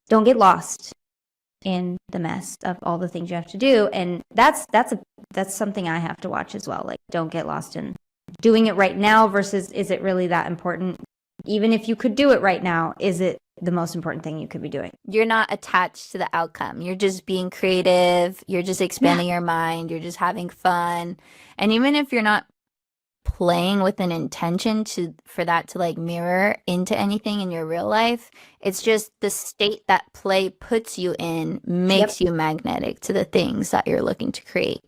don't get lost in the mess of all the things you have to do. And that's something I have to watch as well. Like, don't get lost in doing it right now versus, is it really that important? Even if you could do it right now, is it the most important thing you could be doing? You're not attached to the outcome. You're just being creative. You're just expanding your mind. You're just having fun. And even if you're not playing with an intention for that to like mirror into anything in your real life, it's just the state that play puts you in makes you magnetic to the things that you're looking to create.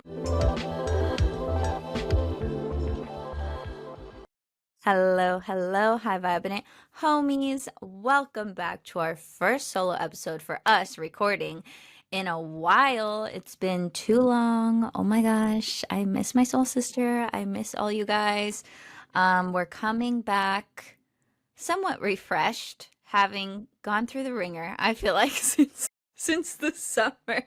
Hello, hi Vibin homies. Welcome back to our first solo episode for us recording in a while. It's been too long. Oh my gosh, I miss my soul sister. I miss all you guys. We're coming back somewhat refreshed, having gone through the ringer, I feel like, since the summer.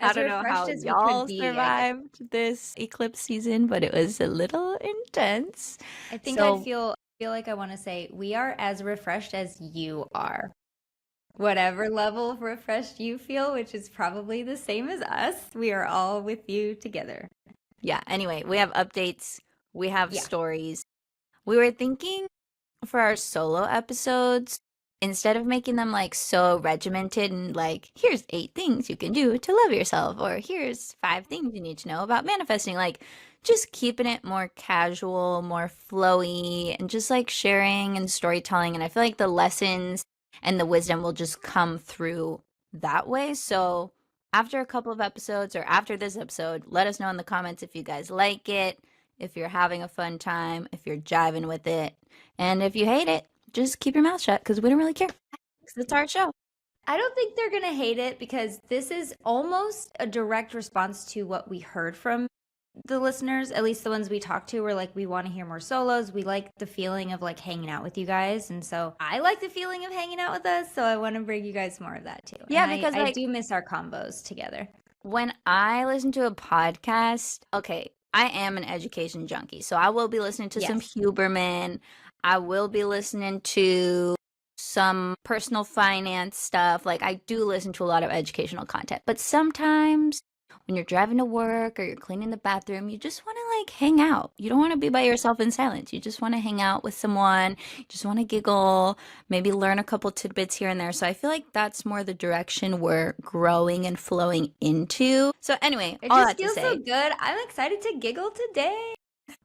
I don't know how y'all survived this eclipse season, but it was a little intense. I think I feel like I want to say we are as refreshed as you are. Whatever level of refreshed you feel, which is probably the same as us, we are all with you together. Yeah, anyway, we have updates, we have stories. We were thinking for our solo episodes, instead of making them like so regimented and like, here's 8 things you can do to love yourself, or here's 5 things you need to know about manifesting, like just keeping it more casual, more flowy, and just like sharing and storytelling. And I feel like the lessons and the wisdom will just come through that way. So after a couple of episodes, or after this episode, let us know in the comments if you guys like it, if you're having a fun time, if you're jiving with it. And if you hate it, just keep your mouth shut, because we don't really care. It's our show. I don't think they're going to hate it, because this is almost a direct response to what we heard from the listeners, at least the ones we talked to. Were like, we want to hear more solos. We like the feeling of like hanging out with you guys. And so I like the feeling of hanging out with us. So I want to bring you guys more of that too. Yeah, and because I do miss our combos together. When I listen to a podcast, okay, I am an education junkie. So I will be listening to some Huberman. I will be listening to some personal finance stuff. Like, I do listen to a lot of educational content. But sometimes when you're driving to work or you're cleaning the bathroom, you just want to like hang out. You don't want to be by yourself in silence. You just want to hang out with someone. You just want to giggle, maybe learn a couple tidbits here and there. So I feel like that's more the direction we're growing and flowing into. So anyway, it just feels so good. I'm excited to giggle today.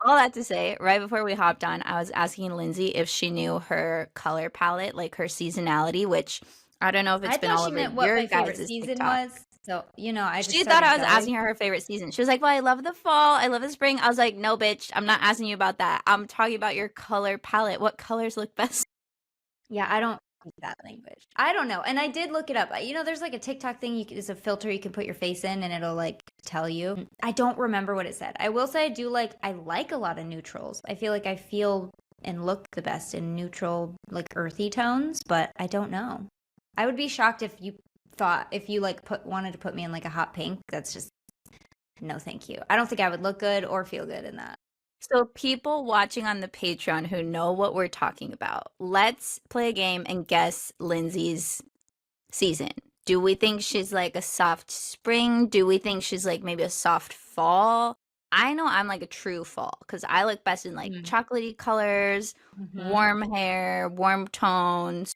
All that to say, right before we hopped on, I was asking Lynnsey if she knew her color palette, like her seasonality, which I don't know if it's been all over your guys' season TikTok. was. So, you know, She thought I was asking her favorite season. She was like, well, I love the fall. I love the spring. I was like, no, bitch, I'm not asking you about that. I'm talking about your color palette. What colors look best? Yeah, I don't speak that language. I don't know. And I did look it up. You know, there's like a TikTok thing. It's a filter you can put your face in and it'll like tell you. I don't remember what it said. I will say I like a lot of neutrals. I feel like I feel and look the best in neutral, like earthy tones, but I don't know. I would be shocked if you wanted to put me in like a hot pink. That's just no thank you. I don't think I would look good or feel good in that. So people watching on the Patreon who know what we're talking about, let's play a game and guess Lynnsey's season. Do we think she's like a soft spring? Do we think she's like maybe a soft fall? I know I'm like a true fall, because I look best in like chocolatey colors, warm hair, warm tones.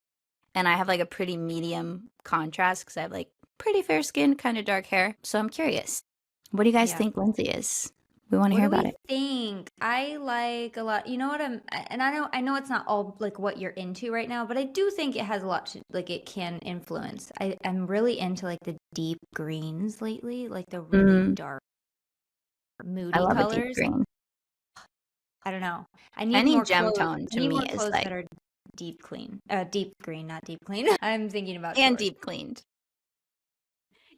And I have like a pretty medium contrast because I have like pretty fair skin, kind of dark hair. So I'm curious. What do you guys think Lynnsey is? We want to hear about it. I think I like a lot. You know what I know it's not all like what you're into right now, but I do think it has a lot to like it can influence. I'm really into like the deep greens lately, like the really dark, moody I love colors. A deep green. I don't know. I need any more gem clothes. tone to me is like that are deep clean. Deep green, not deep clean. I'm thinking about and deep cleaned.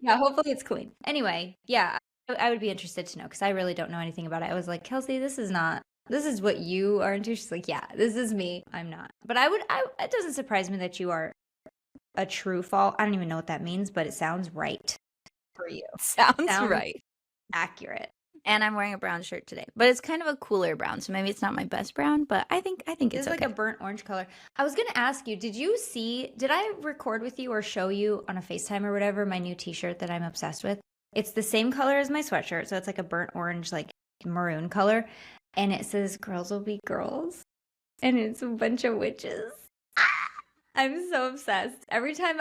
Yeah, hopefully it's clean. Anyway, yeah, I would be interested to know, because I really don't know anything about it. I was like, Kelsey, this is what you are into. She's like, yeah, this is me. I'm not. But it doesn't surprise me that you are a true fall. I don't even know what that means, but it sounds right for you. Sounds right. Accurate. And I'm wearing a brown shirt today, but it's kind of a cooler brown, so maybe it's not my best brown, but I think it's It's like okay. a burnt orange color. I was gonna ask you, did I record with you or show you on a FaceTime or whatever my new t-shirt that I'm obsessed with? It's the same color as my sweatshirt, so it's like a burnt orange, like maroon color, and it says "Girls will be girls," and it's a bunch of witches. I'm so obsessed. Every time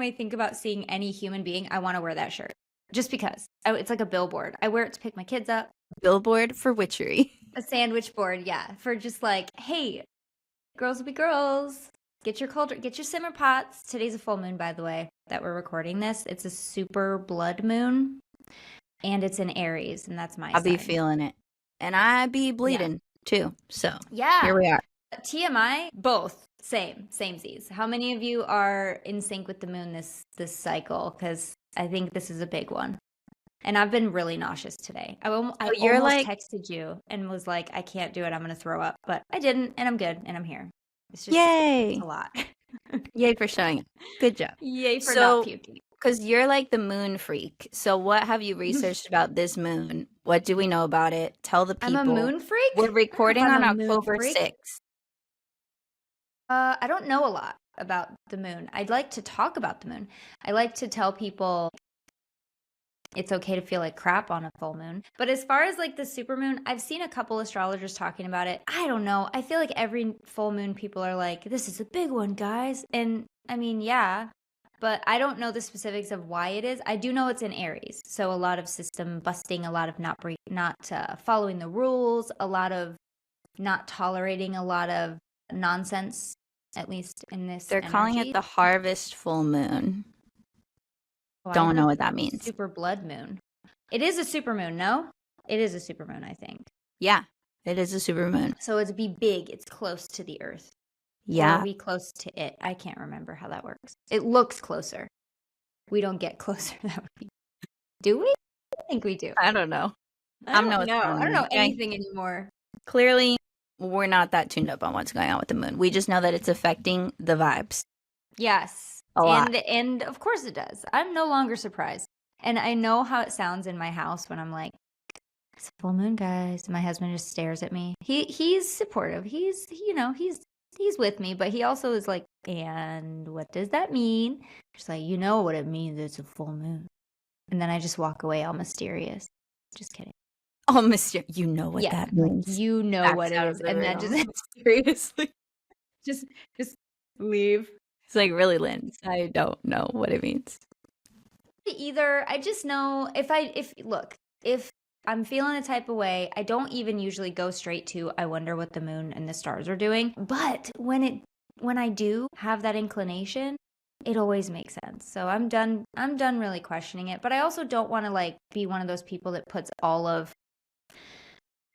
I think about seeing any human being, I want to wear that shirt. Just because. It's like a billboard. I wear it to pick my kids up. Billboard for witchery. A sandwich board, yeah. For just like, hey, girls will be girls. Get your cauldron, get your simmer pots. Today's a full moon, by the way, that we're recording this. It's a super blood moon. And it's in Aries, and that's my I'll be sign. feeling it. And I be bleeding too. So yeah. Here we are. TMI, both. Samesies. How many of you are in sync with the moon this cycle? Because I think this is a big one. And I've been really nauseous today. I almost texted you and was like, I can't do it. I'm going to throw up. But I didn't, and I'm good, and I'm here. It's just Yay. It's a lot. Yay for showing up. Good job. Yay for not puking. Because you're like the moon freak. So what have you researched about this moon? What do we know about it? Tell the people. I'm a moon freak? We're recording on October 6th. I don't know a lot about the moon. I'd like to talk about the moon. I like to tell people it's okay to feel like crap on a full moon. But as far as like the supermoon, I've seen a couple astrologers talking about it. I don't know. I feel like every full moon people are like, this is a big one, guys. And I mean, yeah, but I don't know the specifics of why it is. I do know it's in Aries. So a lot of system busting, a lot of not following the rules, a lot of not tolerating a lot of nonsense, at least in this They're calling it the harvest full moon. Don't know what that means. Super blood moon. It is a super moon, no? It is a super moon, I think. Yeah, it is a super moon. So it's be big. It's close to the Earth. Yeah. Or be close to it. I can't remember how that works. It looks closer. We don't get closer. That would be. Do we? I think we do. I don't know. I don't know anything anymore. Clearly, we're not that tuned up on what's going on with the moon. We just know that it's affecting the vibes. Yes. A lot. And of course it does. I'm no longer surprised. And I know how it sounds in my house when I'm like, it's a full moon, guys. My husband just stares at me. He's supportive. He's with me, but he also is like, and what does that mean? Just like, you know what it means, it's a full moon. And then I just walk away all mysterious. Just kidding. Oh, Messier, you know what that means. You know That's what it is. And then just seriously. just leave. It's like, really, Lynn, I don't know what it means. Either. I just know if I'm feeling a type of way, I don't even usually go straight to I wonder what the moon and the stars are doing. But when I do have that inclination, it always makes sense. So I'm done really questioning it. But I also don't want to like be one of those people that puts all of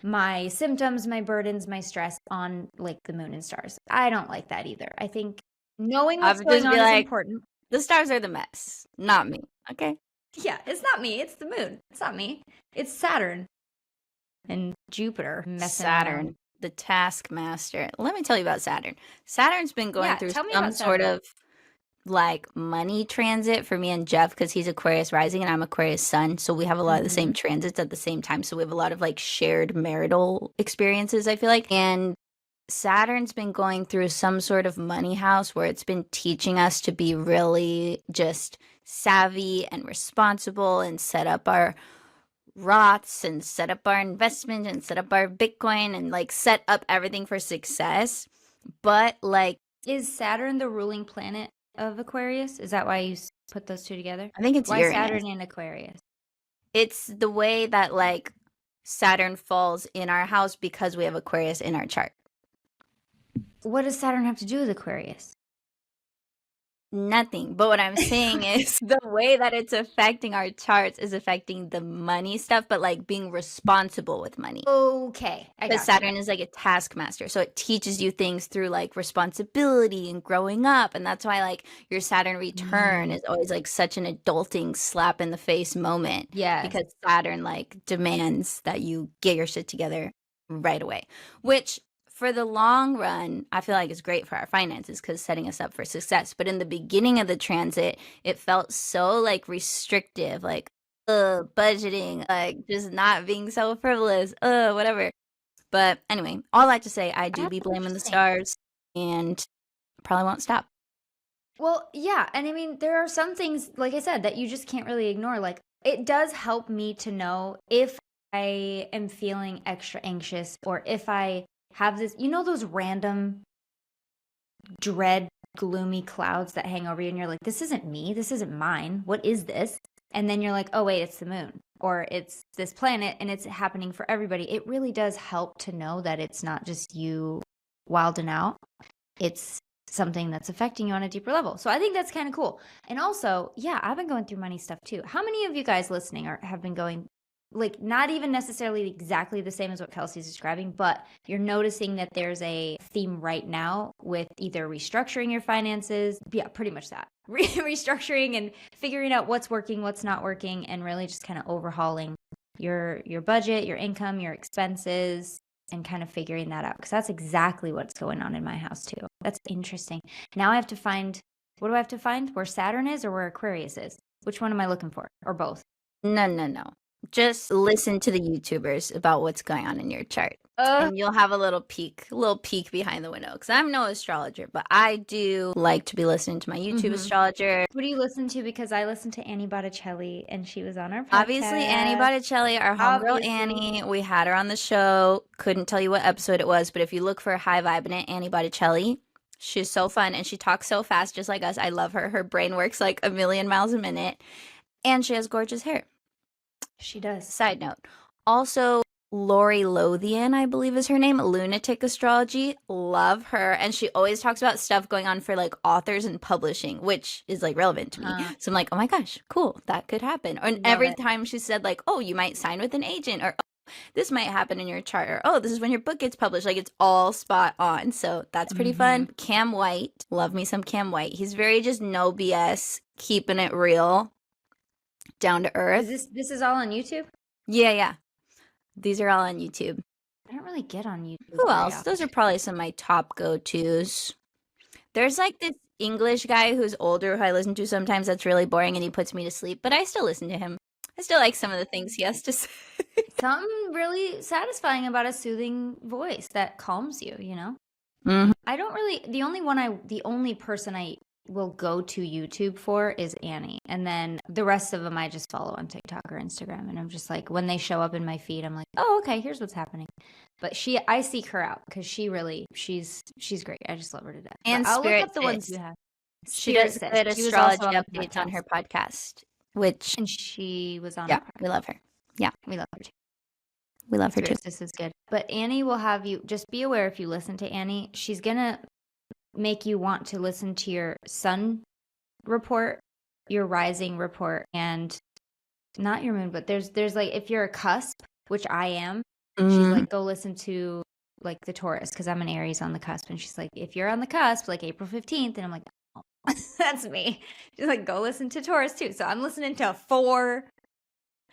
my symptoms, my burdens, my stress on like the moon and stars. I don't like that either. I think knowing what's going on is important. The stars are the mess, not me. Okay. Yeah, it's not me. It's the moon. It's not me. It's Saturn and Jupiter. Saturn, the taskmaster. Let me tell you about Saturn. Saturn's been going through some sort of like money transit for me and Jeff because he's Aquarius rising and I'm Aquarius sun. So we have a lot of the same transits at the same time. So we have a lot of like shared marital experiences, I feel like. And Saturn's been going through some sort of money house where it's been teaching us to be really just savvy and responsible and set up our Roths and set up our investment and set up our Bitcoin and like set up everything for success. But like, is Saturn the ruling planet of Aquarius? Is that why you put those two together? I think it's why Uranus. Saturn and Aquarius. It's the way that like Saturn falls in our house because we have Aquarius in our chart. What does Saturn have to do with Aquarius? Nothing. But what I'm saying is the way that it's affecting our charts is affecting the money stuff, but like being responsible with money. Okay. Because Saturn is like a taskmaster. So it teaches you things through like responsibility and growing up. And that's why like your Saturn return is always like such an adulting slap in the face moment. Yeah. Because Saturn like demands that you get your shit together right away. Which for the long run, I feel like it's great for our finances because setting us up for success. But in the beginning of the transit, it felt so like restrictive. Like, budgeting, like just not being so frivolous, whatever. But anyway, all that to say, I do be blaming the stars and probably won't stop. Well, yeah. And I mean, there are some things, like I said, that you just can't really ignore. Like, it does help me to know if I am feeling extra anxious or if I have this, those random dread, gloomy clouds that hang over you and you're like, this isn't me. This isn't mine. What is this? And then you're like, oh, wait, it's the moon or it's this planet and it's happening for everybody. It really does help to know that it's not just you wilding out. It's something that's affecting you on a deeper level. So I think that's kind of cool. And also, yeah, I've been going through money stuff too. How many of you guys listening have been going, like, not even necessarily exactly the same as what Kelsey's describing, but you're noticing that there's a theme right now with either restructuring your finances, yeah, pretty much that, restructuring and figuring out what's working, what's not working, and really just kind of overhauling your budget, your income, your expenses, and kind of figuring that out, because that's exactly what's going on in my house too. That's interesting. Now I have to find, what do I have to find? Where Saturn is or where Aquarius is? Which one am I looking for? Or both? No. Just listen to the YouTubers about what's going on in your chart. And you'll have a little peek behind the window. Because I'm no astrologer, but I do like to be listening to my YouTube astrologer. What do you listen to? Because I listened to Annie Botticelli and she was on our podcast. Obviously, Annie Botticelli, our homegirl Annie. We had her on the show. Couldn't tell you what episode it was, but if you look for High Vibin' It, Annie Botticelli, she's so fun and she talks so fast, just like us. I love her. Her brain works like a million miles a minute. And she has gorgeous hair. She does. Side note. Also, Lori Lothian, I believe is her name, Lunatic Astrology. Love her. And she always talks about stuff going on for like authors and publishing, which is like relevant to me. So I'm like, oh my gosh, cool. That could happen. And every time she said like, oh, you might sign with an agent, or oh, this might happen in your chart, or oh, this is when your book gets published. Like, it's all spot on. So that's pretty fun. Cam White. Love me some Cam White. He's very just no BS, keeping it real, down to earth. This is all on YouTube? Yeah. These are all on YouTube. I don't really get on YouTube. Who else? Those are probably some of my top go-tos. There's like this English guy who's older who I listen to sometimes that's really boring and he puts me to sleep, but I still listen to him. I still like some of the things he has to say. Something really satisfying about a soothing voice that calms you, you know? I don't really, the only person I will go to YouTube for is Annie. And then the rest of them I just follow on TikTok or Instagram. And I'm just like, when they show up in my feed, I'm like, oh, okay, here's what's happening. But I seek her out because she's great. I just love her to death. And I'll Spirit look up the ones you have. She does good astrology updates on her podcast, and she was on. Yeah, we love her. Yeah, we love her too. We love her too. This is good. But Annie will have you, just be aware if you listen to Annie, she's going to make you want to listen to your sun report, your rising report, and not your moon, but there's like, if you're a cusp, which I am, she's like, go listen to like the Taurus, because I'm an Aries on the cusp. And she's like, if you're on the cusp, like April 15th, and I'm like, oh, that's me. She's like, go listen to Taurus too. So I'm listening to 4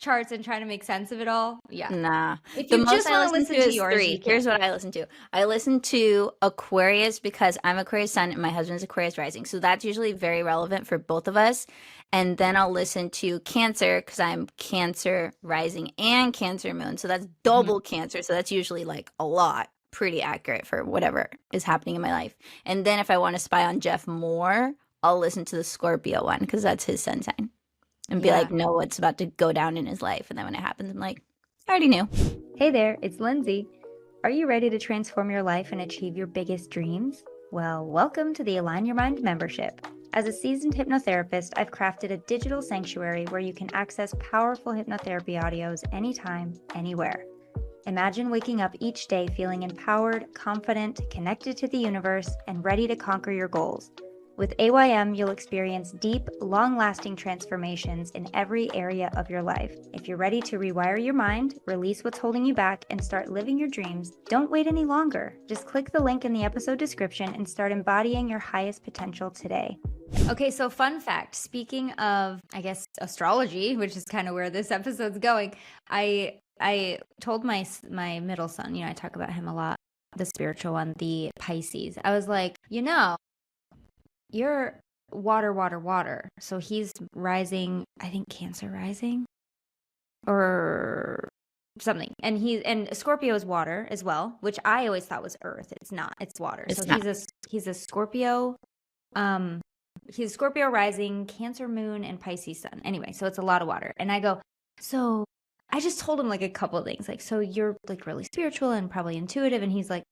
charts and trying to make sense of it all. Yeah. Nah. If you just want to listen to yours, 3. Here's what I listen to. I listen to Aquarius because I'm Aquarius sun and my husband's Aquarius rising. So that's usually very relevant for both of us. And then I'll listen to Cancer because I'm Cancer rising and Cancer moon. So that's double Cancer. So that's usually like a lot. Pretty accurate for whatever is happening in my life. And then if I want to spy on Jeff more, I'll listen to the Scorpio one because that's his sun sign. And be like, know what's about to go down in his life. And then when it happens, I'm like, I already knew. Hey there, it's Lynnsey. Are you ready to transform your life and achieve your biggest dreams? Well, welcome to the Align Your Mind membership. As a seasoned hypnotherapist, I've crafted a digital sanctuary where you can access powerful hypnotherapy audios anytime, anywhere. Imagine waking up each day feeling empowered, confident, connected to the universe, and ready to conquer your goals. With AYM, you'll experience deep, long-lasting transformations in every area of your life. If you're ready to rewire your mind, release what's holding you back, and start living your dreams, don't wait any longer. Just click the link in the episode description and start embodying your highest potential today. Okay, so fun fact. Speaking of, I guess, astrology, which is kind of where this episode's going, I told my middle son, I talk about him a lot, the spiritual one, the Pisces. I was like, you're water. So he's rising, I think Cancer rising. or something. And Scorpio is water as well, which I always thought was earth. It's not. It's water. It's so not. he's a Scorpio. He's Scorpio rising, Cancer moon, and Pisces sun. Anyway, so it's a lot of water. And I go, so I just told him like a couple of things, like, so you're like really spiritual and probably intuitive. And he's like,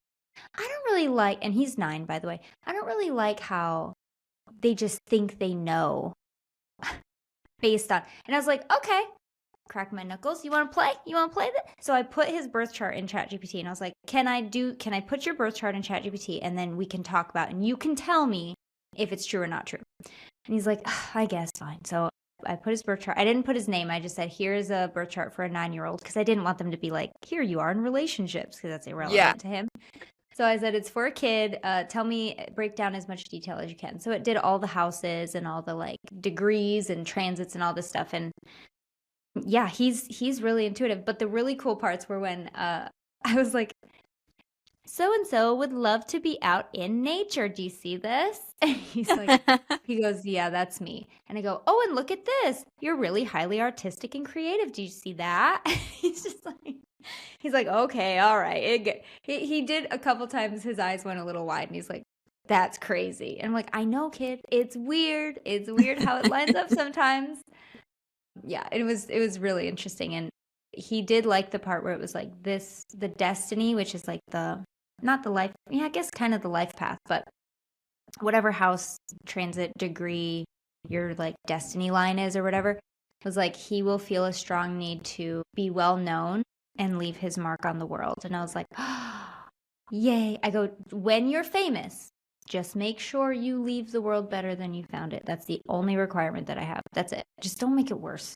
I don't really like, and he's 9, by the way. I don't really like how they just think they know based on. And I was like, okay, crack my knuckles. You want to play? You want to play that? So I put his birth chart in ChatGPT, and I was like, can I put your birth chart in ChatGPT, and then we can talk about it, and you can tell me if it's true or not true. And he's like, I guess fine. So I put his birth chart. I didn't put his name. I just said, here's a birth chart for a 9-year-old, because I didn't want them to be like, here you are in relationships, because that's irrelevant to him. So I said, it's for a kid. Tell me, break down as much detail as you can. So it did all the houses and all the like degrees and transits and all this stuff. And yeah, he's really intuitive. But the really cool parts were when I was like, so-and-so would love to be out in nature. Do you see this? And he's like, he goes, yeah, that's me. And I go, oh, and look at this. You're really highly artistic and creative. Do you see that? He's just like, he's like, okay, all right. He did a couple times. His eyes went a little wide, and he's like, that's crazy. And I'm like, I know, kid. It's weird. It's weird how it lines up sometimes. Yeah, it was really interesting. And he did like the part where it was like the destiny, which is like not the life. Yeah, I guess kind of the life path, but whatever house, transit, degree, your like destiny line is or whatever, was like, he will feel a strong need to be well known and leave his mark on the world. And I was like, oh, yay. I go, when you're famous, just make sure you leave the world better than you found it. That's the only requirement that I have. That's it. Just don't make it worse.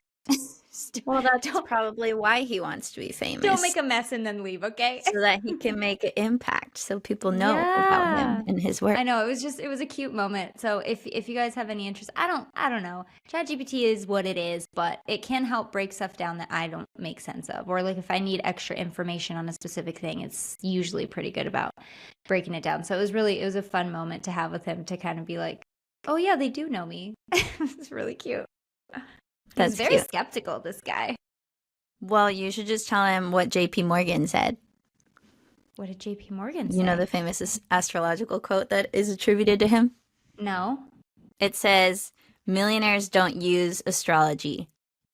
Well, that's probably why he wants to be famous. Don't make a mess and then leave, okay? So that he can make an impact, so people know about him and his work. I know, it was a cute moment. So if you guys have any interest, I don't know. ChatGPT is what it is, but it can help break stuff down that I don't make sense of. Or like if I need extra information on a specific thing, it's usually pretty good about breaking it down. So it was a fun moment to have with him, to kind of be like, oh yeah, they do know me. It's really cute. He's very cute. Skeptical, this guy. Well, you should just tell him what JP Morgan said. What did JP Morgan say? You know the famous astrological quote that is attributed to him? No. It says, millionaires don't use astrology.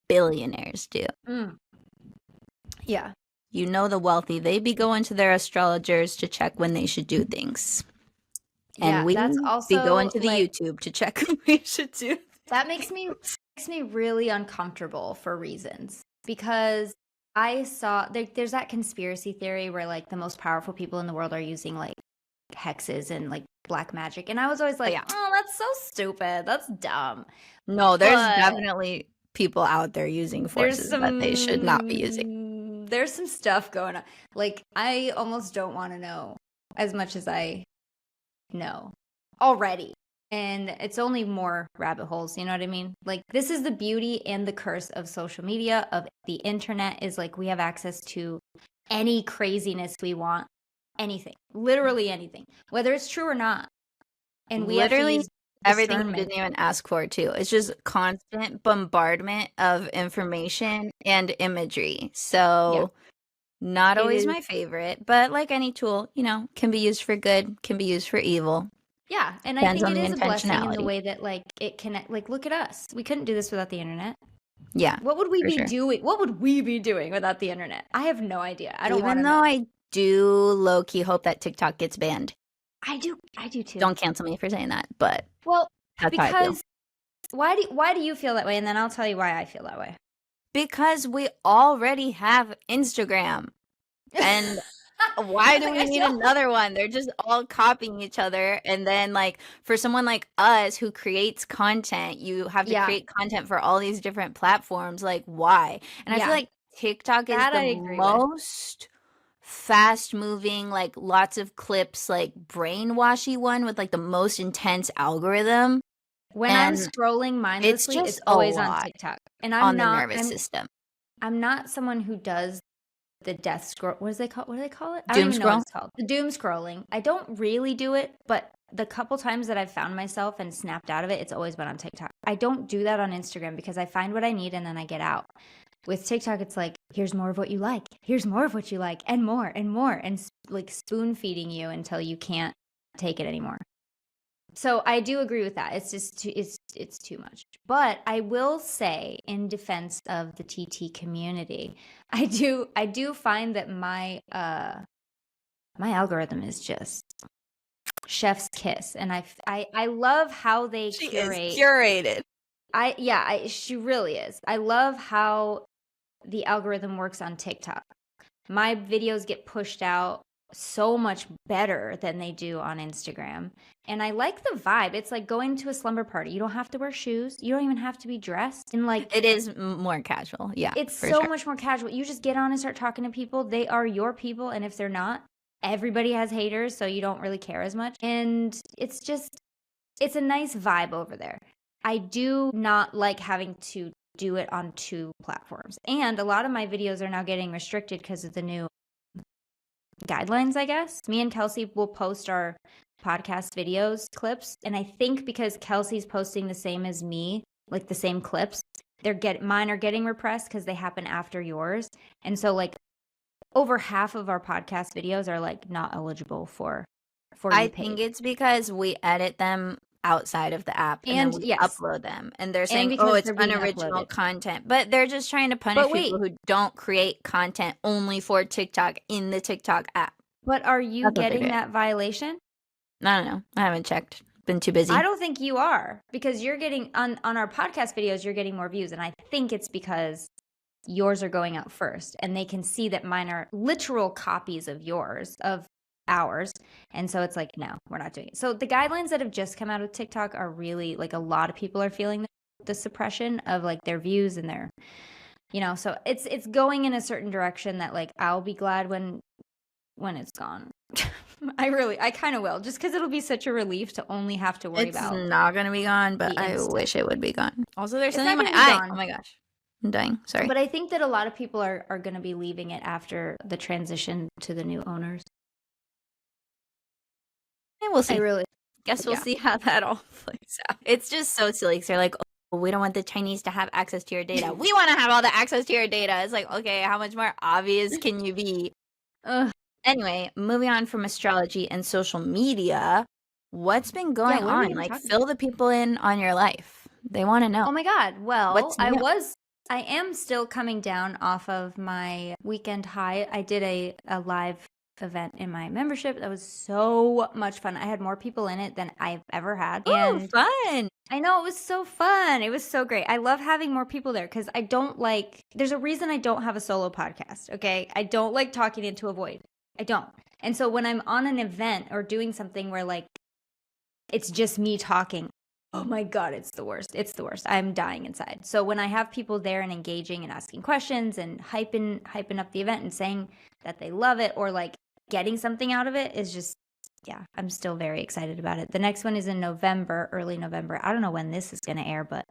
Billionaires do. Yeah. You know the wealthy, they be going to their astrologers to check when they should do things. And we that's also, be going to the YouTube to check when we should do. That makes me really uncomfortable for reasons, because I saw there's that conspiracy theory where like the most powerful people in the world are using like hexes and like black magic, and I was always like, oh, that's so stupid, that's dumb. No, there's definitely people out there using forces that they should not be using. There's some stuff going on. Like, I almost don't want to know as much as I know already. And it's only more rabbit holes, you know what I mean? Like, this is the beauty and the curse of social media, of the internet, is like we have access to any craziness we want, anything, literally anything, whether it's true or not. And we literally have to use everything you didn't even ask for, too. It's just constant bombardment of information and imagery. So not always my favorite, but like any tool, you know, can be used for good, can be used for evil. Yeah, and I think it is a blessing in the way that like it can, like, look at us. We couldn't do this without the internet. Yeah. What would we be doing? What would we be doing without the internet? I have no idea. I don't want to know. I do low-key hope that TikTok gets banned. I do too. Don't cancel me for saying that, but that's because how I feel. Why do you feel that way? And then I'll tell you why I feel that way. Because we already have Instagram. And why do we need another one? They're just all copying each other. And then, like, for someone like us who creates content, you have to create content for all these different platforms. Like, why? And I feel like TikTok is the most fast-moving, like, lots of clips, like, brainwashy one with, like, the most intense algorithm. When I'm scrolling mindlessly, it's always on TikTok. And I'm not the nervous system. I'm not someone who does death scroll. What do they call it? I Doom don't even know what scroll? it's called. The doom scrolling. I don't really do it, but the couple times that I've found myself and snapped out of it, it's always been on TikTok. I don't do that on Instagram because I find what I need and then I get out. With TikTok, it's like, here's more of what you like. Here's more of what you like, and more, and like spoon feeding you until you can't take it anymore. So I do agree with that. It's just it's too much. But I will say, in defense of the TT community, I do find that my algorithm is just chef's kiss, and I love how they She curate. is curated. She really is. I love how the algorithm works on TikTok. My videos get pushed out so much better than they do on Instagram. And I like the vibe. It's like going to a slumber party. You don't have to wear shoes. You don't even have to be dressed. And like, it is more casual. Yeah. It's so much more casual. You just get on and start talking to people. They are your people. And if they're not, everybody has haters. So you don't really care as much. And it's a nice vibe over there. I do not like having to do it on 2 platforms. And a lot of my videos are now getting restricted because of the new guidelines, I guess. Me and Kelsey will post our podcast videos clips, and I think because Kelsey's posting the same as me, like the same clips, mine are getting repressed because they happen after yours. And so like over half of our podcast videos are like not eligible for I think it's because we edit them outside of the app and then we upload them, and they're saying, oh, it's unoriginal content, but they're just trying to punish people who don't create content only for TikTok in the TikTok app. But are you getting that violation? I don't know. I haven't checked. Been too busy. I don't think you are, because you're getting on our podcast videos, you're getting more views, and I think it's because yours are going out first and they can see that mine are literal copies of ours, and so it's like, no, we're not doing it. So the guidelines that have just come out of TikTok are really like, a lot of people are feeling the suppression of like their views and their, so it's going in a certain direction that like I'll be glad when it's gone. I kind of will, just because it'll be such a relief to only have to worry about. It's not gonna be gone, but I wish it would be gone. Also, there's something in my eye. Oh my gosh, I'm dying. Sorry. But I think that a lot of people are going to be leaving it after the transition to the new owners. We'll see. We'll see how that all plays out. It's just so silly because they're like, oh, we don't want the Chinese to have access to your data. We want to have all the access to your data. It's like, okay, how much more obvious can you be? Anyway, moving on from astrology and social media, what's been going on? Like, fill the people in on your life. They want to know. Oh my God. Well, I am still coming down off of my weekend high. I did a live event in my membership that was so much fun. I had more people in it than I've ever had. Oh, fun. I know, it was so fun. It was so great. I love having more people there because there's a reason I don't have a solo podcast, okay? I don't like talking into a void. I don't. And so when I'm on an event or doing something where like it's just me talking, oh my God, it's the worst. It's the worst. I'm dying inside. So when I have people there and engaging and asking questions and hyping up the event and saying that they love it or like getting something out of it is just, yeah, I'm still very excited about it. The next one is in November, early November. I don't know when this is going to air, but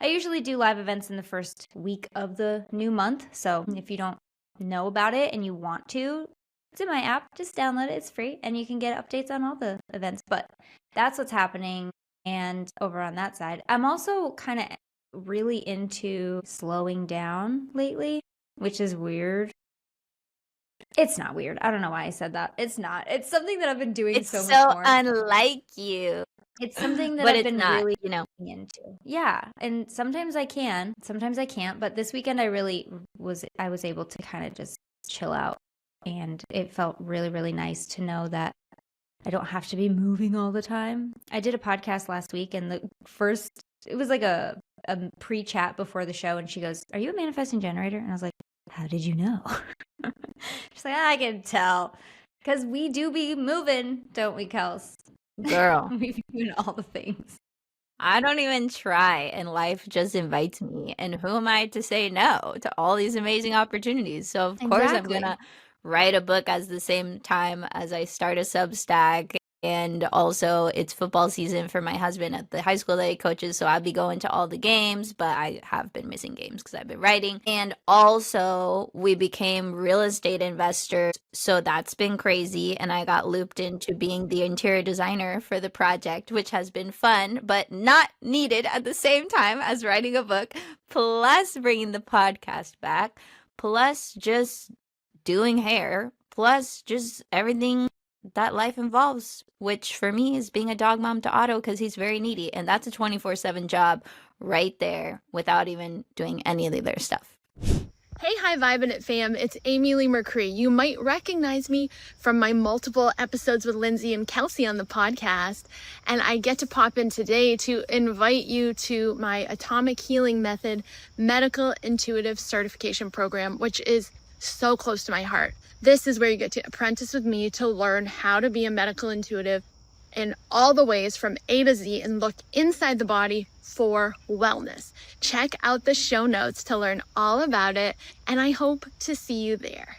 I usually do live events in the first week of the new month. So if you don't know about it and you want to, it's in my app. Just download it. It's free and you can get updates on all the events. But that's what's happening. And over on that side, I'm also kind of really into slowing down lately, which is weird. It's not weird. I don't know why I said that. It's not. It's something that I've been doing so much more. It's so unlike you. It's something that I've been really into. Yeah. And sometimes I can, sometimes I can't. But this weekend I was able to kind of just chill out. And it felt really, really nice to know that I don't have to be moving all the time. I did a podcast last week and it was like a pre-chat before the show. And she goes, "Are you a manifesting generator?" And I was like, "How did you know?" She's like, "I can tell. Because we do be moving, don't we, Kels?" Girl. We be doing all the things. I don't even try, and life just invites me. And who am I to say no to all these amazing opportunities? So, of course, I'm going to write a book at the same time as I start a Substack. And also, it's football season for my husband at the high school that he coaches. So I'll be going to all the games, but I have been missing games because I've been writing. And also, we became real estate investors. So that's been crazy. And I got looped into being the interior designer for the project, which has been fun, but not needed at the same time as writing a book, plus bringing the podcast back, plus just doing hair, plus just everything that life involves, which for me is being a dog mom to Otto because he's very needy. And that's a 24/7 job right there without even doing any of the other stuff. Hey, hi, Vibin fam. It's Amy Lee McCree. You might recognize me from my multiple episodes with Lynnsey and Kelsey on the podcast. And I get to pop in today to invite you to my Atomic Healing Method Medical Intuitive Certification Program, which is so close to my heart. This is where you get to apprentice with me to learn how to be a medical intuitive in all the ways from A to Z and look inside the body for wellness. Check out the show notes to learn all about it, and I hope to see you there.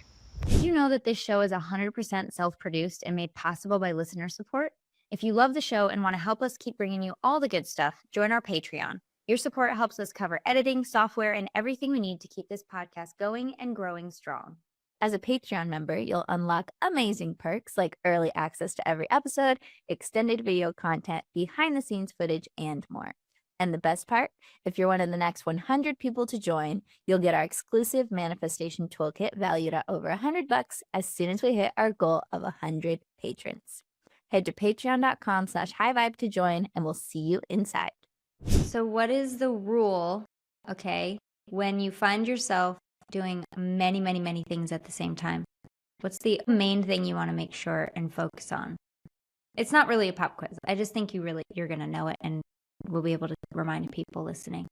Did you know that this show is 100% self-produced and made possible by listener support? If you love the show and want to help us keep bringing you all the good stuff, join our Patreon. Your support helps us cover editing, software, and everything we need to keep this podcast going and growing strong. As a Patreon member, you'll unlock amazing perks like early access to every episode, extended video content, behind-the-scenes footage, and more. And the best part, if you're one of the next 100 people to join, you'll get our exclusive manifestation toolkit valued at over $100 as soon as we hit our goal of 100 patrons. Head to patreon.com/highvibe to join, and we'll see you inside. So what is the rule, okay, when you find yourself doing many, many, many things at the same time? What's the main thing you want to make sure and focus on? It's not really a pop quiz. I just think you're going to know it and we'll be able to remind people listening.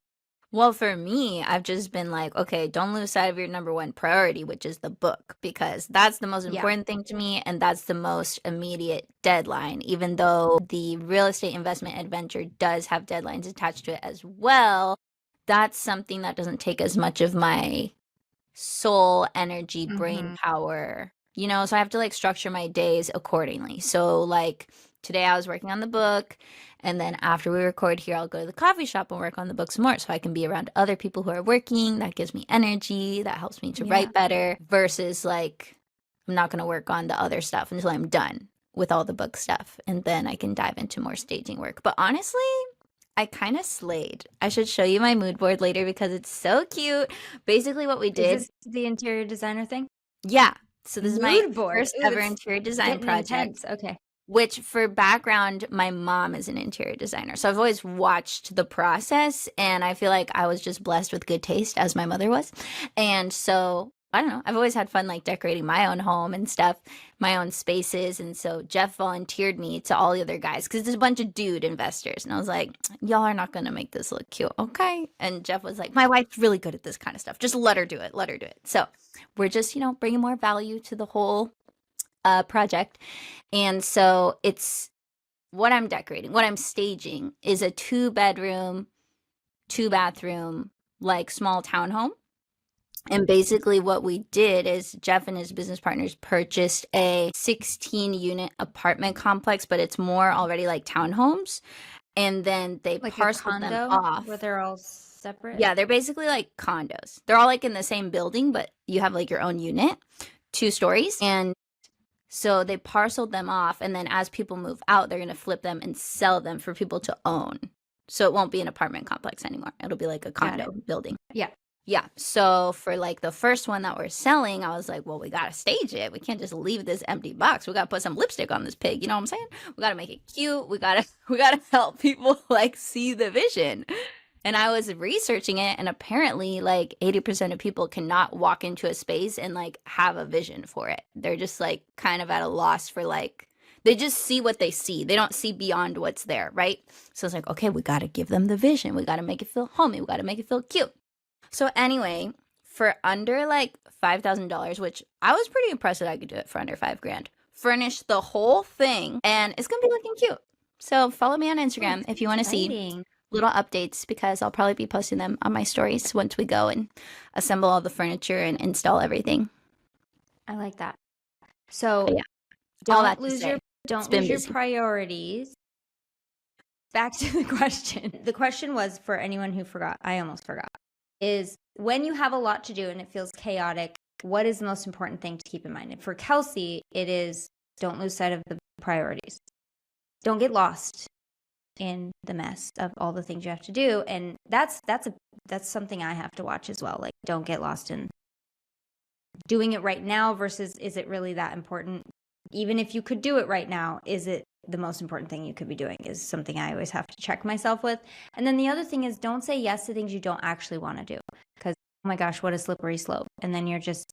Well, for me, I've just been like, okay, don't lose sight of your number one priority, which is the book, because that's the most important thing to me. And that's the most immediate deadline, even though the real estate investment adventure does have deadlines attached to it as well. That's something that doesn't take as much of my soul, energy, brain power, so I have to like structure my days accordingly. So like today I was working on the book, and then after we record here, I'll go to the coffee shop and work on the book some more so I can be around other people who are working. That gives me energy, that helps me to write better, versus like I'm not going to work on the other stuff until I'm done with all the book stuff, and then I can dive into more staging work. But honestly, I kind of slayed. I should show you my mood board later because it's so cute. Basically what we did. Is this the interior designer thing? Yeah. So this is my board. first ever interior design project. Intense. Okay. Which for background, my mom is an interior designer. So I've always watched the process, and I feel like I was just blessed with good taste as my mother was. And so I don't know. I've always had fun like decorating my own home and stuff, my own spaces. And so Jeff volunteered me to all the other guys because there's a bunch of dude investors. And I was like, y'all are not going to make this look cute. Okay. And Jeff was like, my wife's really good at this kind of stuff. Just let her do it. Let her do it. So we're just, bringing more value to the whole project. And so it's what I'm decorating, what I'm staging is a 2-bedroom, 2-bathroom, like small townhome. And basically what we did is Jeff and his business partners purchased a 16-unit apartment complex, but it's more already like townhomes. And then they like parceled them off. Where they're all separate? Yeah, they're basically like condos. They're all like in the same building, but you have like your own unit, 2 stories. And so they parceled them off. And then as people move out, they're going to flip them and sell them for people to own. So it won't be an apartment complex anymore. It'll be like a condo building. Yeah. Yeah. So for like the first one that we're selling, I was like, well, we got to stage it. We can't just leave this empty box. We got to put some lipstick on this pig. You know what I'm saying? We got to make it cute. We got to help people like see the vision. And I was researching it, and apparently like 80% of people cannot walk into a space and like have a vision for it. They're just like kind of at a loss for like, they just see what they see. They don't see beyond what's there, right? So it's like, okay, we got to give them the vision. We got to make it feel homey. We got to make it feel cute. So anyway, for under like $5,000, which I was pretty impressed that I could do it for under $5,000, furnish the whole thing, and it's gonna be looking cute. So follow me on Instagram if you want to see little updates, because I'll probably be posting them on my stories once we go and assemble all the furniture and install everything. I like that. So yeah, all that don't to lose say, your Don't been lose your busy. priorities. Back to the question. The question was, for anyone who forgot, I almost forgot, is when you have a lot to do and it feels chaotic, what is the most important thing to keep in mind? And for Kelsey, it is don't lose sight of the priorities. Don't get lost in the mess of all the things you have to do. And that's something I have to watch as well. Like, don't get lost in doing it right now versus is it really that important? Even if you could do it right now, is it the most important thing you could be doing? Is something I always have to check myself with. And then the other thing is, don't say yes to things you don't actually want to do, because oh my gosh, what a slippery slope. And then you're just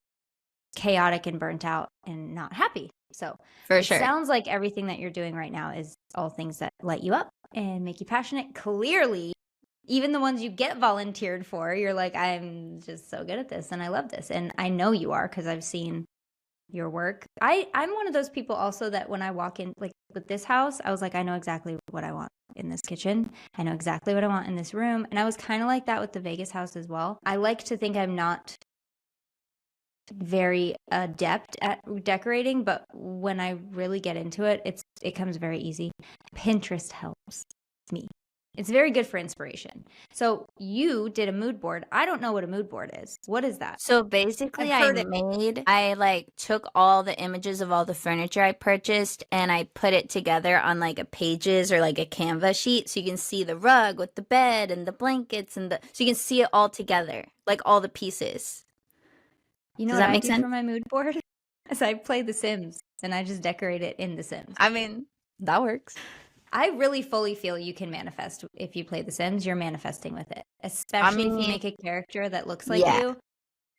chaotic and burnt out and not happy. So For it sure. sounds like everything that you're doing right now is all things that light you up and make you passionate. Clearly, even the ones you get volunteered for, you're like, I'm just so good at this and I love this. And I know you are, because I've seen your work. I'm one of those people also that when I walk in, like with this house, I was like, I know exactly what I want in this kitchen. I know exactly what I want in this room. And I was kind of like that with the Vegas house as well. I like to think I'm not very adept at decorating, but when I really get into it, it comes very easy. Pinterest helps me. It's very good for inspiration. So you did a mood board. I don't know what a mood board is. What is that? So basically, I like took all the images of all the furniture I purchased and I put it together on like a pages or like a Canva sheet, so you can see the rug with the bed and the blankets so you can see it all together, like all the pieces. You know Does what that I make do sense? for my mood board? Is I play The Sims and I just decorate it in The Sims. I mean, that works. I really fully feel you can manifest if you play The Sims. You're manifesting with it, especially if you make a character that looks like you,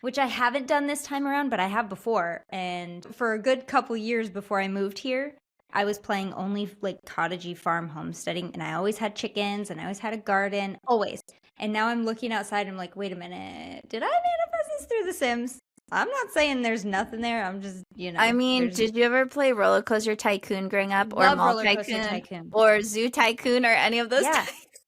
which I haven't done this time around, but I have before. And for a good couple years before I moved here, I was playing only like cottagey farm homesteading, and I always had chickens and I always had a garden, always. And now I'm looking outside and I'm like, wait a minute, did I manifest this through The Sims? I'm not saying there's nothing there. I'm just, I mean, did you ever play Roller Coaster Tycoon growing up, or Mall Tycoon, or Zoo Tycoon, or any of those? Yeah,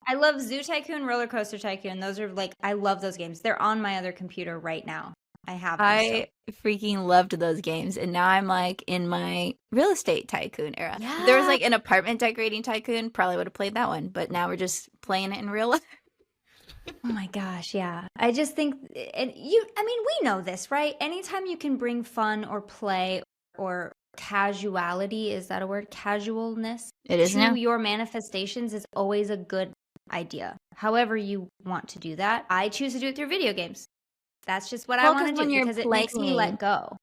I love Zoo Tycoon, Roller Coaster Tycoon. Those are like, I love those games. They're on my other computer right now. I have them. I freaking loved those games, and now I'm like in my real estate tycoon era. Yeah. There was like an apartment decorating tycoon, probably would have played that one, but now we're just playing it in real life. Oh my gosh, yeah. I just think, and we know this, right? Anytime you can bring fun or play or casuality, is that a word? Casualness? It is now. To your manifestations is always a good idea. However you want to do that. I choose to do it through video games. That's just what I want to do, because it makes me let go.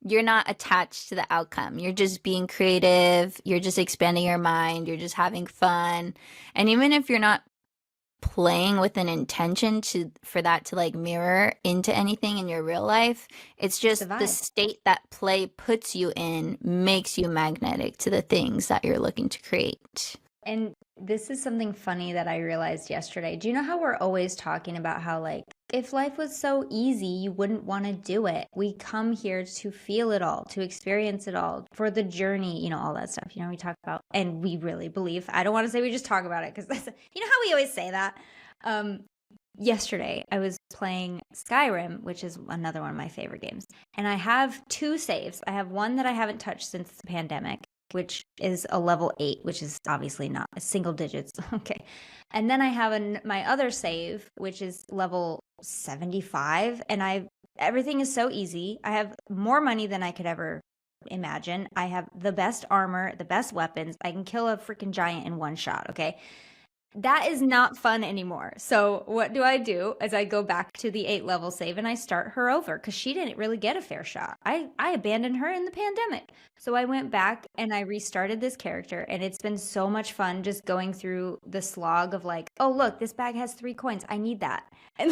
You're not attached to the outcome. You're just being creative. You're just expanding your mind. You're just having fun. And even if you're not playing with an intention for that to like mirror into anything in your real life, it's just the state that play puts you in makes you magnetic to the things that you're looking to create. And this is something funny that I realized yesterday. Do you know how we're always talking about how, like, if life was so easy, you wouldn't want to do it? We come here to feel it all, to experience it all, for the journey, all that stuff. We talk about, and we really believe. I don't want to say we just talk about it, because that's, how we always say that. Yesterday, I was playing Skyrim, which is another one of my favorite games. And I have 2 saves. I have one that I haven't touched since the pandemic, which is a level 8, which is obviously not single digits. Okay. And then I have my other save, which is level 75. And everything is so easy. I have more money than I could ever imagine. I have the best armor, the best weapons. I can kill a freaking giant in one shot. Okay. That is not fun anymore. So what do? As I go back to the 8 level save and I start her over, because she didn't really get a fair shot. I abandoned her in the pandemic. So I went back and I restarted this character, and it's been so much fun just going through the slog of like, oh look, this bag has 3 coins. I need that. And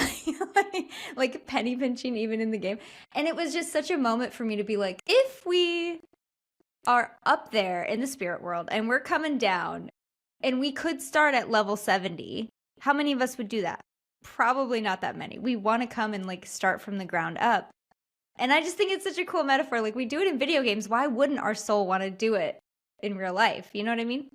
like penny pinching even in the game. And it was just such a moment for me to be like, if we are up there in the spirit world and we're coming down, and we could start at level 70. How many of us would do that? Probably not that many. We want to come and like start from the ground up. And I just think it's such a cool metaphor. Like, we do it in video games. Why wouldn't our soul want to do it in real life? You know what I mean?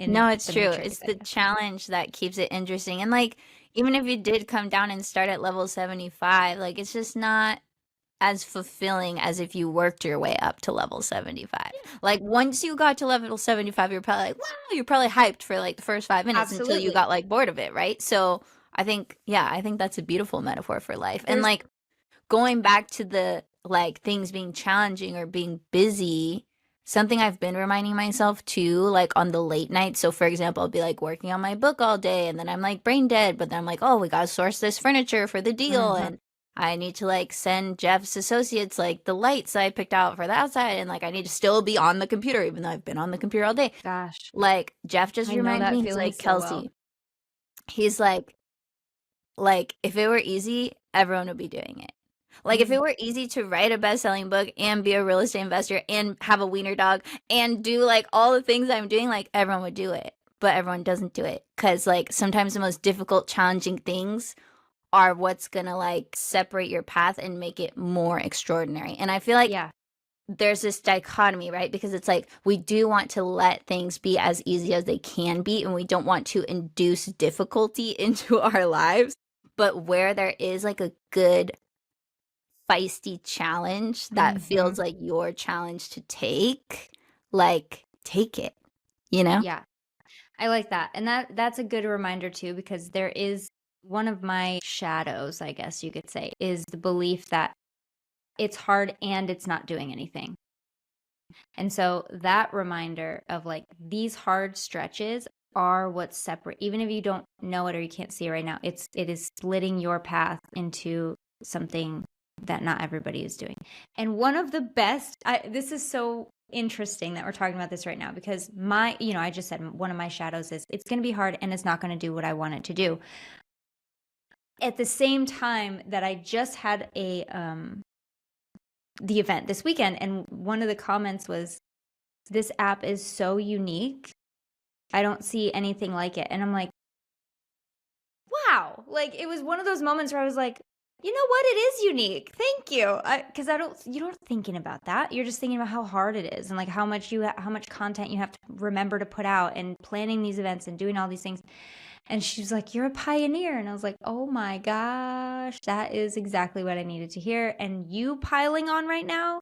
No, it's true. It's the challenge that keeps it interesting. And like, even if you did come down and start at level 75, like, it's just not as fulfilling as if you worked your way up to level 75. Like once you got to level 75, you're probably like, wow, you're probably hyped for like the first 5 minutes until you Absolutely. got like bored of it, right? So I think that's a beautiful metaphor for life. And like going back to the like things being challenging or being busy, something I've been reminding myself too, like on the late night. So for example, I'll be like working on my book all day and then I'm like brain dead, but then I'm like, oh, we gotta source this furniture for the deal. And I need to like send Jeff's associates like the lights I picked out for the outside, and like I need to still be on the computer even though I've been on the computer all day. Gosh. Like Jeff just I know reminded that me, he's feeling like, so Kelsey, well. he's like if it were easy, everyone would be doing it. Like if it were easy to write a best-selling book and be a real estate investor and have a wiener dog and do like all the things I'm doing, like everyone would do it. But everyone doesn't do it because like sometimes the most difficult, challenging things are what's gonna like separate your path and make it more extraordinary. And I feel like there's this dichotomy, right? Because it's like we do want to let things be as easy as they can be, and we don't want to induce difficulty into our lives. But where there is like a good feisty challenge that feels like your challenge to take, like take it, you know? Yeah. I like that. And that's a good reminder too, because there is one of my shadows, I guess you could say, is the belief that it's hard and it's not doing anything. And so that reminder of like these hard stretches are what's separate. Even if you don't know it or you can't see it right now, it is splitting your path into something that not everybody is doing. And one of the best, this is so interesting that we're talking about this right now, because I just said one of my shadows is it's going to be hard and it's not going to do what I want it to do. At the same time that I just had the event this weekend, and one of the comments was, this app is so unique. I don't see anything like it. And I'm like, wow. Like it was one of those moments where I was like, you know what? It is unique. Thank you. Because you don't thinking about that. You're just thinking about how hard it is and like how much content you have to remember to put out and planning these events and doing all these things. And she was like, you're a pioneer. And I was like, oh my gosh, that is exactly what I needed to hear. And you piling on right now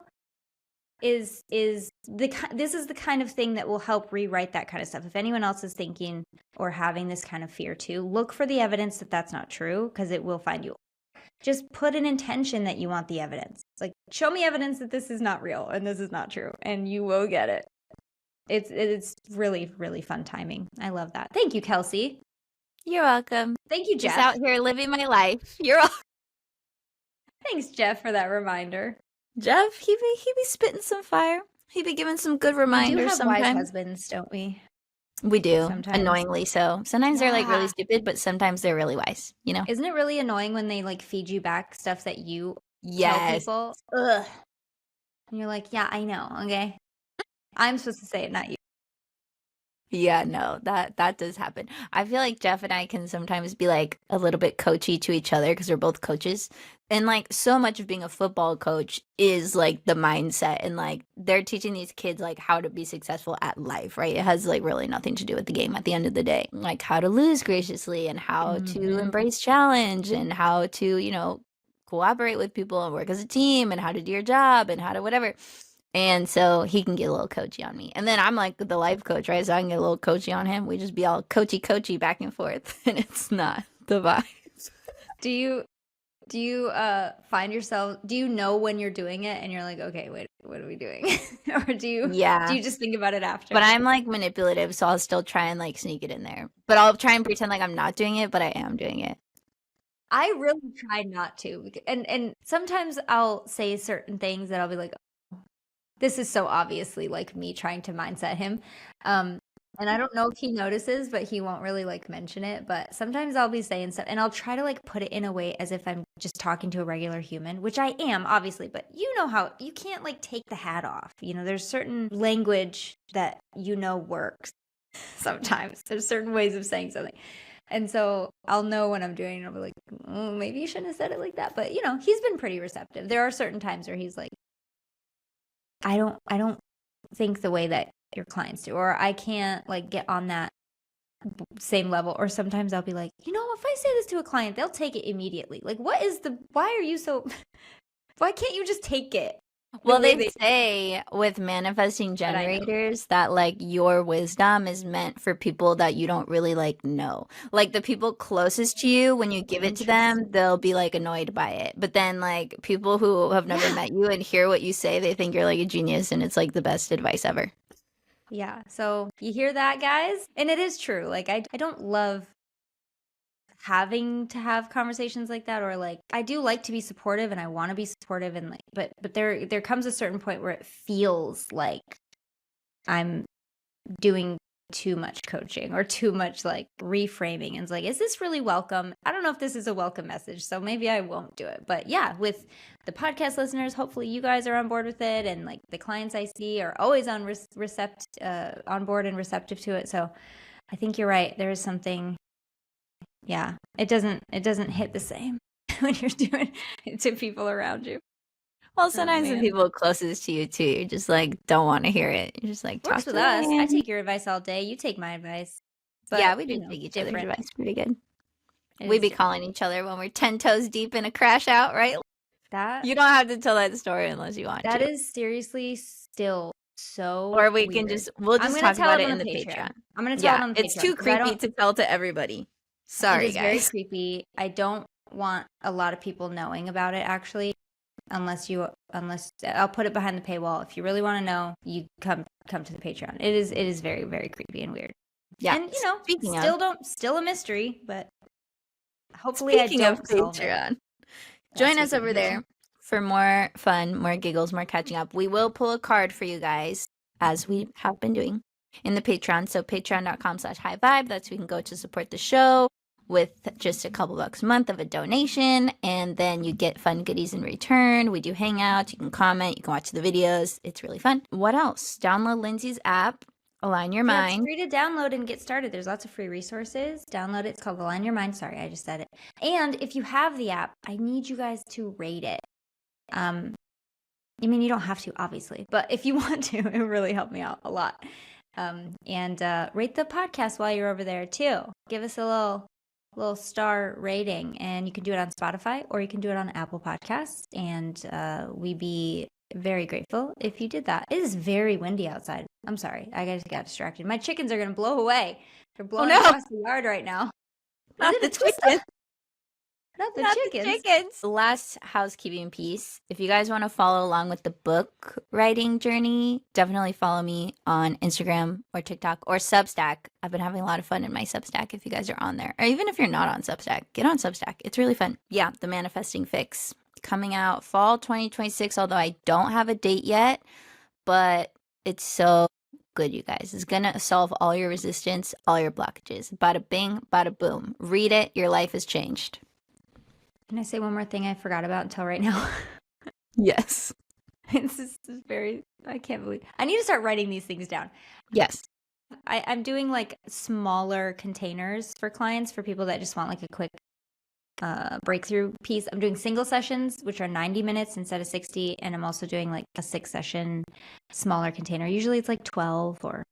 this is the kind of thing that will help rewrite that kind of stuff. If anyone else is thinking or having this kind of fear too, look for the evidence that that's not true, because it will find you. Just put an intention that you want the evidence. Like, show me evidence that this is not real and this is not true, and you will get it. It's really, really fun timing. I love that. Thank you, Kelsey. You're welcome. Thank you, Jeff. Just out here living my life. You're all. Thanks, Jeff, for that reminder. Jeff, he be spitting some fire. He be giving some good reminders. We do have sometimes. wise husbands, don't we? We do. Sometimes. Annoyingly so. Sometimes they're like really stupid, but sometimes they're really wise, you know? Isn't it really annoying when they like feed you back stuff that you tell people? Ugh. And you're like, yeah, I know, okay? I'm supposed to say it, not you. Yeah, no, that does happen. I feel like Jeff and I can sometimes be like a little bit coachy to each other because we're both coaches. And like so much of being a football coach is like the mindset, and like they're teaching these kids like how to be successful at life, right? It has like really nothing to do with the game at the end of the day. Like how to lose graciously and how to embrace challenge and how to, cooperate with people and work as a team and how to do your job and how to whatever. And so he can get a little coachy on me. And then I'm like the life coach, right? So I can get a little coachy on him. We just be all coachy back and forth. And it's not the vibes. Do you find yourself, do you know when you're doing it and you're like, okay, wait, what are we doing? Or do you just think about it after? But I'm like manipulative, so I'll still try and like sneak it in there. But I'll try and pretend like I'm not doing it, but I am doing it. I really try not to. And sometimes I'll say certain things that I'll be like, this is so obviously like me trying to mindset him. And I don't know if he notices, but he won't really like mention it. But sometimes I'll be saying stuff and I'll try to like put it in a way as if I'm just talking to a regular human, which I am obviously, but you know how you can't like take the hat off. There's certain language that works sometimes. There's certain ways of saying something. And so I'll know when I'm doing it. I'll be like, oh, maybe you shouldn't have said it like that. But he's been pretty receptive. There are certain times where he's like, I don't think the way that your clients do, or I can't like get on that same level. Or sometimes I'll be like, if I say this to a client, they'll take it immediately. Like, why are you so Why can't you just take it? Well, they say with manifesting generators that like your wisdom is meant for people that you don't really like know. Like the people closest to you, when you give it to them, they'll be like annoyed by it. But then like people who have never met you and hear what you say, they think you're like a genius and it's like the best advice ever. Yeah. So you hear that, guys? And it is true. Like I don't love having to have conversations like that, or like I do like to be supportive and I want to be supportive, and like but there comes a certain point where it feels like I'm doing too much coaching or too much like reframing, and it's like, is this really welcome? I don't know if this is a welcome message, so maybe I won't do it. But yeah, with the podcast listeners, hopefully you guys are on board with it, and like the clients I see are always on on board and receptive to it. So I think you're right, there is something. Yeah, it doesn't hit the same when you're doing it to people around you. Well, sometimes the people closest to you too, you're just like don't want to hear it. You're just like, works with us. I take your advice all day. You take my advice. But, yeah, we do take each other's advice pretty good. We be calling each other when we're 10 toes deep in a crash out, right? That you don't have to tell that story unless you want to. That is seriously still so Or we weird. can just we'll just talk about it in the Patreon. I'm gonna tell it on the Patreon. It's too creepy to tell to everybody. Sorry, guys. It's very creepy. I don't want a lot of people knowing about it, actually, unless I'll put it behind the paywall. If you really want to know, you come to the Patreon. It is very, very creepy and weird. Yeah, and still a mystery, but hopefully Speaking of Patreon, join us over there for more fun, more giggles, more catching up. We will pull a card for you guys, as we have been doing in the Patreon. So patreon.com/highvibe. That's where you can go to support the show with just a couple bucks a month of a donation, and then you get fun goodies in return. We do hangouts. You can comment. You can watch the videos. It's really fun. What else? Download Lynnsey's app, Align Your Mind. It's free to download and get started. There's lots of free resources. Download it. It's called Align Your Mind. Sorry, I just said it. And if you have the app, I need you guys to rate it. I mean, you don't have to, obviously, but if you want to, it would really help me out a lot. And rate the podcast while you're over there too. Give us a little star rating, and you can do it on Spotify or you can do it on Apple Podcasts, and we'd be very grateful if you did that. It is very windy outside. I'm sorry, I just got distracted. My chickens are gonna blow away. They're blowing across the yard right now. Not the chickens. Not the chickens. The last housekeeping piece. If you guys want to follow along with the book writing journey, definitely follow me on Instagram or TikTok or Substack. I've been having a lot of fun in my Substack if you guys are on there. Or even if you're not on Substack, get on Substack. It's really fun. Yeah, the Manifesting Fix. Coming out fall 2026, although I don't have a date yet. But it's so good, you guys. It's going to solve all your resistance, all your blockages. Bada bing, bada boom. Read it. Your life has changed. Can I say one more thing I forgot about until right now? Yes. This is I can't believe. I need to start writing these things down. Yes. I'm doing like smaller containers for clients, for people that just want like a quick breakthrough piece. I'm doing single sessions, which are 90 minutes instead of 60. And I'm also doing like a 6-session smaller container. Usually it's like 12 or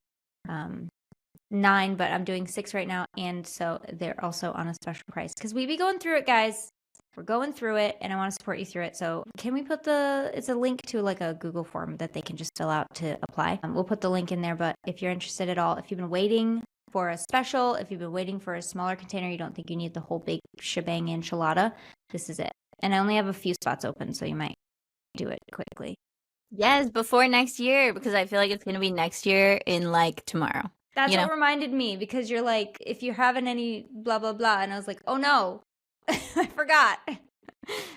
9, but I'm doing 6 right now. And so they're also on a special price because we be going through it, guys. We're going through it, and I want to support you through it. So can we put it's a link to like a Google form that they can just fill out to apply. We'll put the link in there, but if you're interested at all, if you've been waiting for a special, if you've been waiting for a smaller container, you don't think you need the whole big shebang enchilada, this is it. And I only have a few spots open, so you might do it quickly. Yes, before next year, because I feel like it's going to be next year in like tomorrow. That's what reminded me, because you're like, if you're having any blah, blah, blah. And I was like, oh no. I forgot.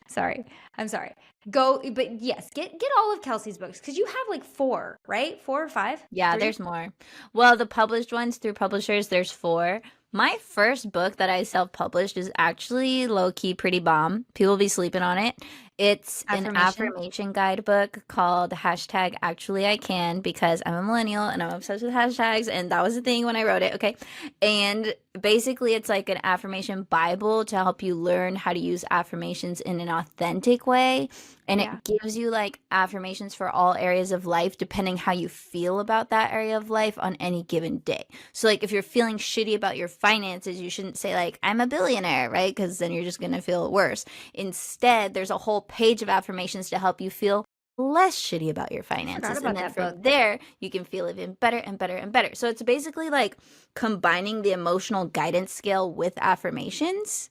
Sorry. I'm sorry. Go, but yes, get all of Kelsey's books, because you have like 4, right? 4 or 5? Yeah, 3? There's more. Well, the published ones through publishers, there's 4. My first book that I self-published is actually low-key pretty bomb. People be sleeping on it. It's an affirmation guidebook called #ActuallyICan, because I'm a millennial and I'm obsessed with hashtags, and that was the thing when I wrote it, okay? And basically it's like an affirmation Bible to help you learn how to use affirmations in an authentic way. And it gives you like affirmations for all areas of life, depending how you feel about that area of life on any given day. So like if you're feeling shitty about your finances, you shouldn't say like, I'm a billionaire, right? Because then you're just going to feel worse. Instead, there's a whole page of affirmations to help you feel less shitty about your finances. about And then that from book. there, you can feel even better and better and better. So it's basically like combining the emotional guidance scale with affirmations.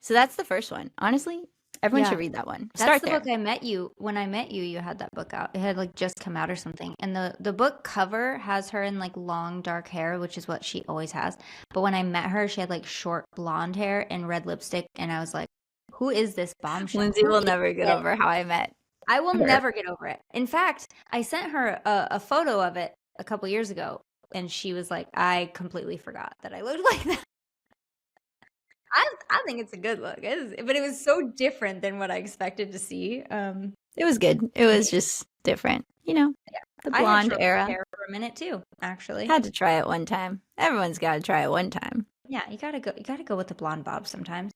So that's the first one. Honestly, everyone should read that one. That's the book I met you. When I met you, you had that book out. It had like just come out or something. And the book cover has her in like long dark hair, which is what she always has. But when I met her, she had like short blonde hair and red lipstick. And I was like, who is this bombshell? Lynnsey will never get over how I met. I will never get over it. In fact, I sent her a photo of it a couple years ago, and she was like, I completely forgot that I looked like that. I think it's a good look. But it was so different than what I expected to see. It was good. It was just different. You know, the I had blonde short era. hair for a minute too, actually. Had to try it one time. Everyone's got to try it one time. Yeah, you gotta go with the blonde bob sometimes.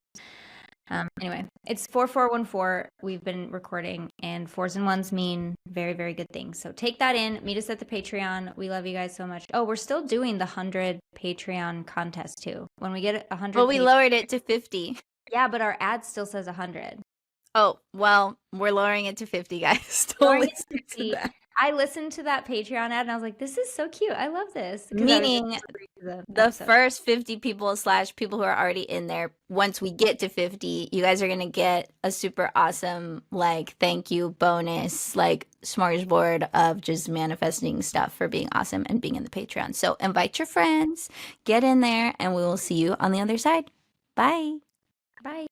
Anyway, it's 4414. We've been recording, and 4s and 1s mean very, very good things. So take that in. Meet us at the Patreon. We love you guys so much. Oh, we're still doing the 100 Patreon contest too. When we get 100, Well, we lowered it to 50. Yeah, but our ad still says 100. Oh, well, we're lowering it to 50, guys. Lowering Don't it to listen 50. to that. I listened to that Patreon ad and I was like, this is so cute. I love this. 'Cause I was Meaning just reading the the episode. first 50 people / people who are already in there, once we get to 50, you guys are going to get a super awesome, like, thank you bonus, like, smorgasbord of just manifesting stuff for being awesome and being in the Patreon. So invite your friends, get in there, and we will see you on the other side. Bye. Bye.